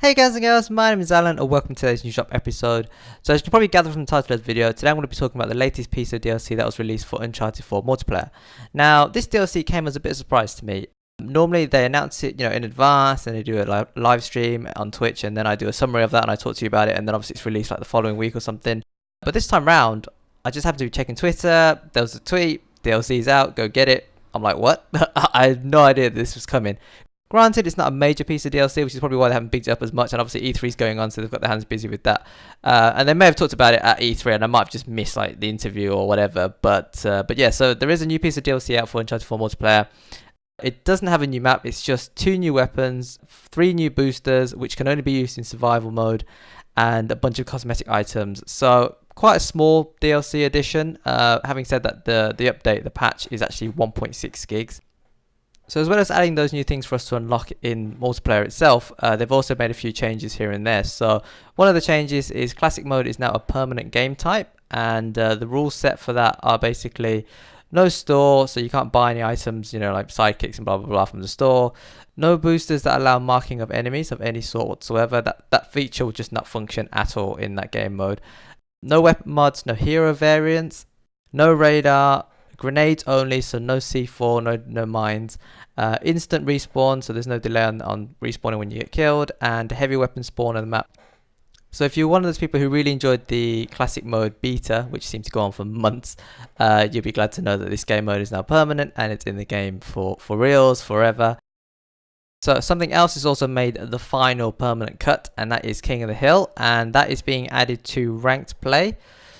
Hey guys and girls, my name is Alan and welcome to today's New Shop episode. So as you can probably gather from the title of the video, today I'm going to be talking about the latest piece of DLC that was released for Uncharted 4 multiplayer. Now this DLC came as a bit of a surprise to me. Normally they announce it in advance and they do a live stream on Twitch, and then I do a summary of that and I talk to you about it, and then obviously it's released like the following week or something. But this time round, I just happened to be checking Twitter, there was a tweet, DLC's out, go get it. I'm like, what? I had no idea this was coming. Granted, it's not a major piece of DLC, which is probably why they haven't picked it up as much, and obviously E3 is going on, so they've got their hands busy with that. And they may have talked about it at E3, and I might have just missed like the interview or whatever. But yeah, so there is a new piece of DLC out for Uncharted 4 multiplayer. It doesn't have a new map, it's just 2 new weapons, 3 new boosters, which can only be used in survival mode, and a bunch of cosmetic items. So quite a small DLC edition. Having said that, the update, the patch, is actually 1.6 gigs. So as well as adding those new things for us to unlock in multiplayer itself, they've also made a few changes here and there. So one of the changes is Classic Mode is now a permanent game type, and the rules set for that are basically no store, so you can't buy any items, like sidekicks and blah blah blah from the store. No boosters that allow marking of enemies of any sort whatsoever. That feature will just not function at all in that game mode. No weapon mods, no hero variants, no radar, grenades only, so no C4, no mines. Instant respawn, so there's no delay on respawning when you get killed, and heavy weapon spawn on the map. So if you're one of those people who really enjoyed the classic mode beta, which seemed to go on for months, you'll be glad to know that this game mode is now permanent and it's in the game for reals, forever. So something else is also made the final permanent cut, and that is King of the Hill, and that is being added to ranked play.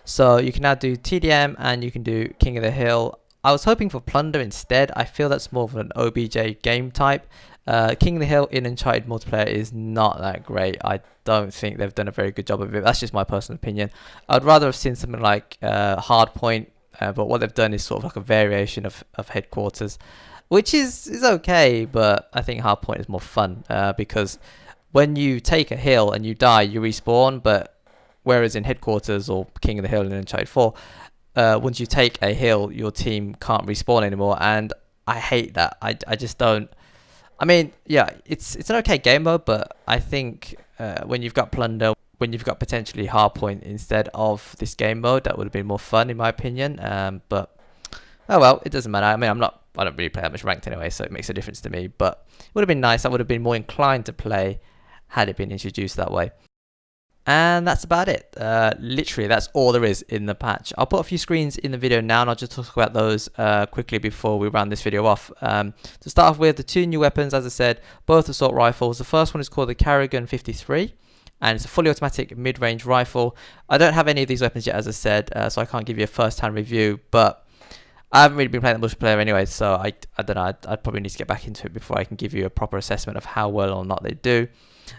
So you can now do TDM and you can do King of the Hill. I was hoping for Plunder instead. I feel that's more of an OBJ game type. King of the Hill in Uncharted multiplayer is not that great. I don't think they've done a very good job of it. That's just my personal opinion. I'd rather have seen something like Hardpoint, but what they've done is sort of like a variation of Headquarters, which is okay, but I think Hardpoint is more fun because when you take a hill and you die, you respawn, but whereas in Headquarters or King of the Hill in Uncharted 4, once you take a hill, your team can't respawn anymore, and I hate that. I just don't. I mean, yeah, it's an okay game mode, but I think when you've got Plunder, when you've got potentially Hardpoint instead of this game mode, that would have been more fun in my opinion. But oh well, it doesn't matter. I mean, I don't really play that much ranked anyway, so it makes a difference to me. But it would have been nice. I would have been more inclined to play had it been introduced that way. And that's about it. Literally, that's all there is in the patch. I'll put a few screens in the video now, and I'll just talk about those quickly before we round this video off. To start off with, the 2 new weapons, as I said, both assault rifles. The first one is called the Carrigan 53, and it's a fully automatic mid-range rifle. I don't have any of these weapons yet, as I said, so I can't give you a first-hand review, but I haven't really been playing the multiplayer anyway, so I don't know. I'd probably need to get back into it before I can give you a proper assessment of how well or not they do.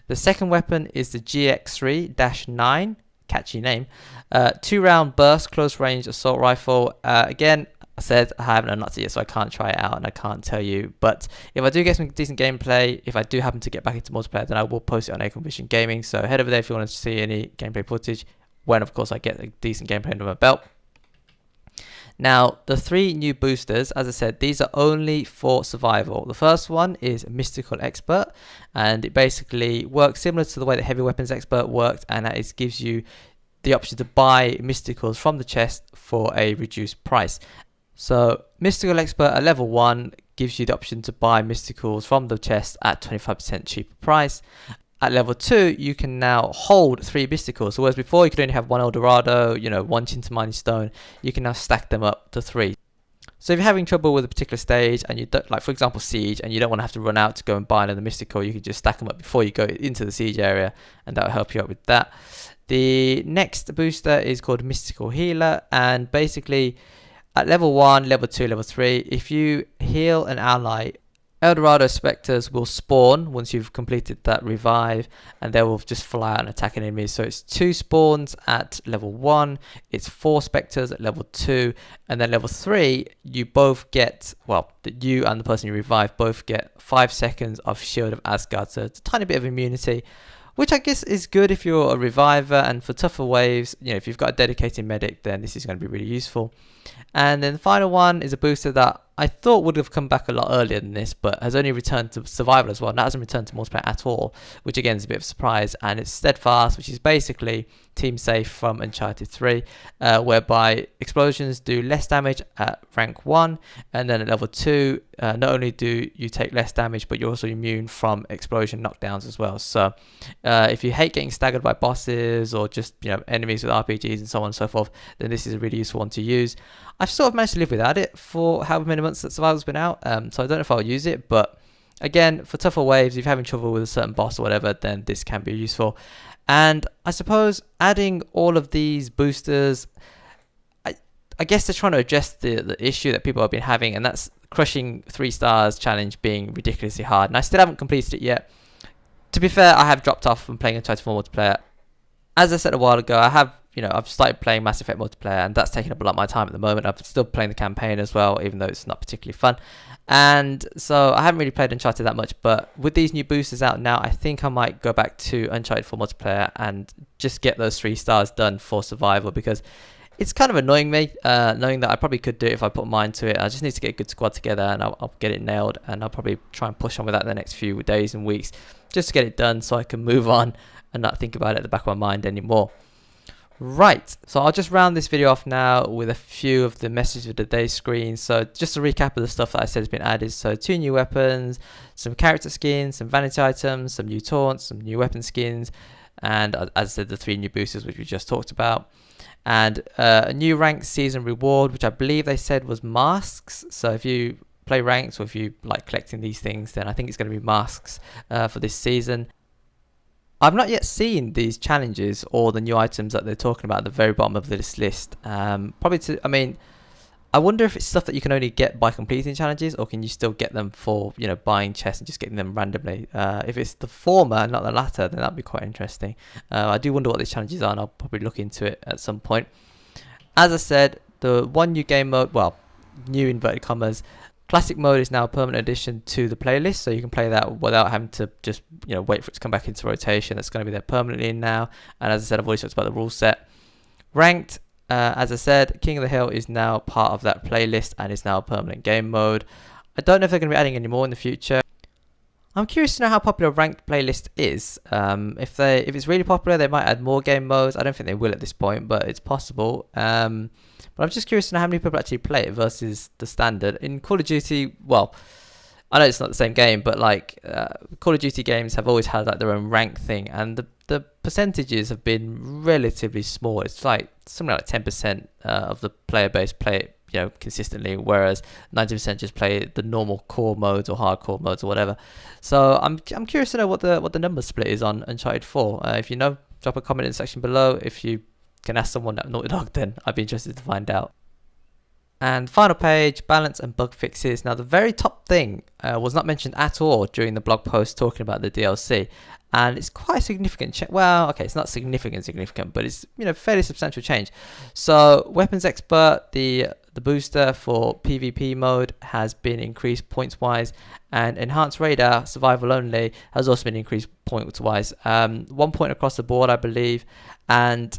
The second weapon is the GX3-9, catchy name, 2-round burst close range assault rifle. Again, I said I haven't unlocked it yet, so I can't try it out and I can't tell you. But if I do get some decent gameplay, if I do happen to get back into multiplayer, then I will post it on AcornVision Gaming. So head over there if you want to see any gameplay footage, when of course I get a decent gameplay under my belt. Now, the 3 new boosters, as I said, these are only for survival. The first one is Mystical Expert, and it basically works similar to the way that Heavy Weapons Expert worked, and that is gives you the option to buy Mysticals from the chest for a reduced price. So, Mystical Expert at level 1 gives you the option to buy Mysticals from the chest at 25% cheaper price. At level 2, you can now hold 3 Mysticals. So whereas before you could only have 1 Eldorado, 1 Chintamani Stone, you can now stack them up to 3. So if you're having trouble with a particular stage, and you don't, like for example Siege, and you don't want to have to run out to go and buy another Mystical, you can just stack them up before you go into the Siege area, and that will help you out with that. The next booster is called Mystical Healer, and basically at level 1, level 2, level 3, if you heal an ally, Eldorado Spectres will spawn once you've completed that revive, and they will just fly out and attack an enemy. So it's 2 spawns at level 1, it's 4 Spectres at level 2, and then level 3 you both get, well, you and the person you revive both get 5 seconds of Shield of Asgard, so it's a tiny bit of immunity, which I guess is good if you're a reviver, and for tougher waves, if you've got a dedicated medic, then this is going to be really useful. And then the final one is a booster that I thought would have come back a lot earlier than this, but has only returned to survival as well. And that hasn't returned to multiplayer at all, which again is a bit of a surprise. And it's Steadfast, which is basically Team Safe from Uncharted 3, whereby explosions do less damage at rank 1, and then at level 2, not only do you take less damage, but you're also immune from explosion knockdowns as well. So if you hate getting staggered by bosses or just enemies with RPGs and so on and so forth, then this is a really useful one to use. I've sort of managed to live without it for however many months that Survival's been out, so I don't know if I'll use it, but again, for tougher waves, if you're having trouble with a certain boss or whatever, then this can be useful. And I suppose adding all of these boosters, I guess they're trying to address the issue that people have been having, and that's crushing 3 stars challenge being ridiculously hard. And I still haven't completed it yet. To be fair, I have dropped off from playing Uncharted 4 multiplayer. As I said a while ago, I've started playing Mass Effect multiplayer, and that's taking up a lot of my time at the moment. I'm still playing the campaign as well, even though it's not particularly fun. And so I haven't really played Uncharted that much, but with these new boosters out now, I think I might go back to Uncharted 4 multiplayer and just get those 3 stars done for survival, because it's kind of annoying me, knowing that I probably could do it if I put a mind to it. I just need to get a good squad together, and I'll get it nailed, and I'll probably try and push on with that the next few days and weeks, just to get it done so I can move on and not think about it at the back of my mind anymore. Right, so I'll just round this video off now with a few of the messages of the day screen. So just a recap of the stuff that I said has been added. So 2 new weapons, some character skins, some vanity items, some new taunts, some new weapon skins, and as I said, the 3 new boosters which we just talked about. And a new ranked season reward, which I believe they said was masks. So if you play ranks, or if you like collecting these things, then I think it's going to be masks for this season. I've not yet seen these challenges or the new items that they're talking about at the very bottom of this list. I wonder if it's stuff that you can only get by completing challenges, or can you still get them for buying chests and just getting them randomly. If it's the former, not the latter, then that'd be quite interesting. I do wonder what these challenges are, and I'll probably look into it at some point. As I said, the one new game mode, well, new inverted commas, Classic mode is now a permanent addition to the playlist, so you can play that without having to just wait for it to come back into rotation. It's going to be there permanently now. And as I said, I've already talked about the rule set. Ranked, as I said, King of the Hill is now part of that playlist and is now a permanent game mode. I don't know if they're going to be adding any more in the future. I'm curious to know how popular ranked playlist is. If it's really popular, they might add more game modes. I don't think they will at this point, but it's possible. But I'm just curious to know how many people actually play it versus the standard. In Call of Duty, well, I know it's not the same game, but like Call of Duty games have always had like their own rank thing, and the percentages have been relatively small. It's like something like 10% of the player base play it consistently, whereas 90% just play the normal core modes or hardcore modes or whatever. So I'm curious to know what the number split is on Uncharted 4. If you know, drop a comment in the section below. If you can ask someone at Naughty Dog, then I'd be interested to find out. And final page, balance and bug fixes. Now the very top thing was not mentioned at all during the blog post talking about the DLC, and it's quite a significant well, okay, it's not significant, but it's fairly substantial change. So Weapons Expert, the booster for PvP mode, has been increased points wise, and Enhanced Radar Survival Only has also been increased points wise, 1 point across the board, I believe. And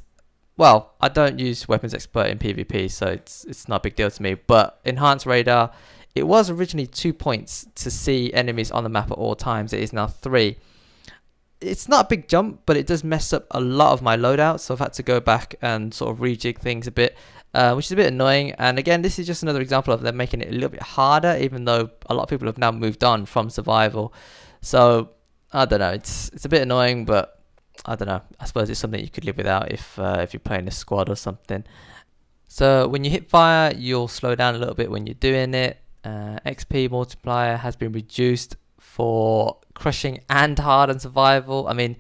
well, I don't use Weapons Expert in PvP, so it's not a big deal to me. But Enhanced Radar, it was originally 2 points to see enemies on the map at all times. It is now 3. It's not a big jump, but it does mess up a lot of my loadouts, so I've had to go back and sort of rejig things a bit, which is a bit annoying. And again, this is just another example of them making it a little bit harder, even though a lot of people have now moved on from survival. So I don't know, it's a bit annoying, but I don't know, I suppose it's something you could live without if you're playing a squad or something. So when you hit fire, you'll slow down a little bit when you're doing it. XP multiplier has been reduced for crushing and hard and survival. I mean,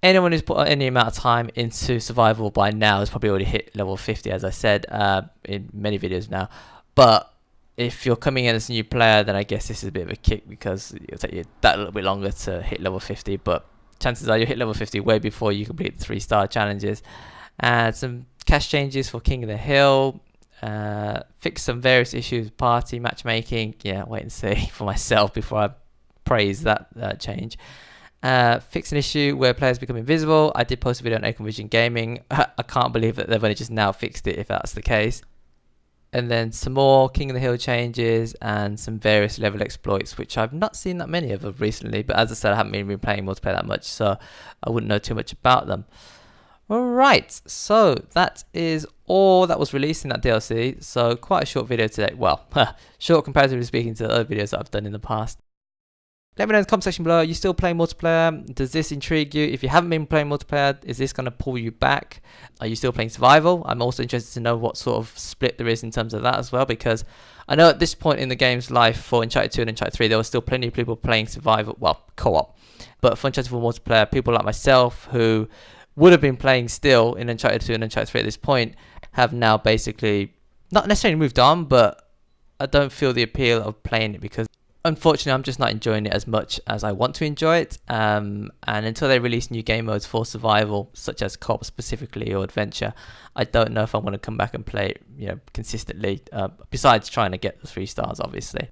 anyone who's put any amount of time into survival by now has probably already hit level 50, as I said in many videos now. But if you're coming in as a new player, then I guess this is a bit of a kick, because it'll take you that little bit longer to hit level 50, but chances are you hit level 50 way before you complete the 3-star challenges. And some cash changes for King of the Hill. Fix some various issues with party matchmaking. Yeah, wait and see for myself before I praise that change. Fix an issue where players become invisible. I did post a video on AcornVision Gaming. I can't believe that they've only just now fixed it, if that's the case. and then some more King of the Hill changes and some various level exploits, which I've not seen that many of recently, but as I said, I haven't been playing multiplayer that much, so I wouldn't know too much about them. Alright, so that is all that was released in that DLC, so quite a short video today. Well, short comparatively speaking to the other videos that I've done in the past. Let me know in the comment section below, are you still playing multiplayer? Does this intrigue you? If you haven't been playing multiplayer, is this going to pull you back? Are you still playing survival? I'm also interested to know what sort of split there is in terms of that as well, because I know at this point in the game's life for Uncharted 2 and Uncharted 3, there were still plenty of people playing survival, well, co-op. But for Uncharted 4 multiplayer, people like myself who would have been playing still in Uncharted 2 and Uncharted 3 at this point have now basically not necessarily moved on, but I don't feel the appeal of playing it because unfortunately I'm just not enjoying it as much as I want to enjoy it, and until they release new game modes for survival such as co-op specifically or adventure, I don't know if I'm going to come back and play it, you know, consistently, besides trying to get the 3 stars obviously.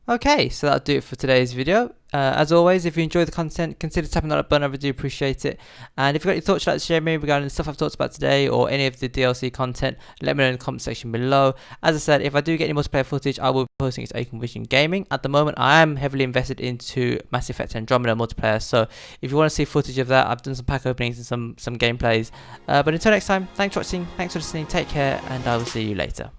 Okay, so that'll do it for today's video. As always, if you enjoy the content, consider tapping that button. I really do appreciate it. And if you've got any thoughts you'd like to share with me regarding the stuff I've talked about today or any of the DLC content, let me know in the comment section below. As I said, if I do get any multiplayer footage, I will be posting it to AcornVision Gaming. At the moment, I am heavily invested into Mass Effect Andromeda multiplayer, so if you want to see footage of that, I've done some pack openings and some gameplays. But until next time, thanks for watching, thanks for listening, take care, and I will see you later.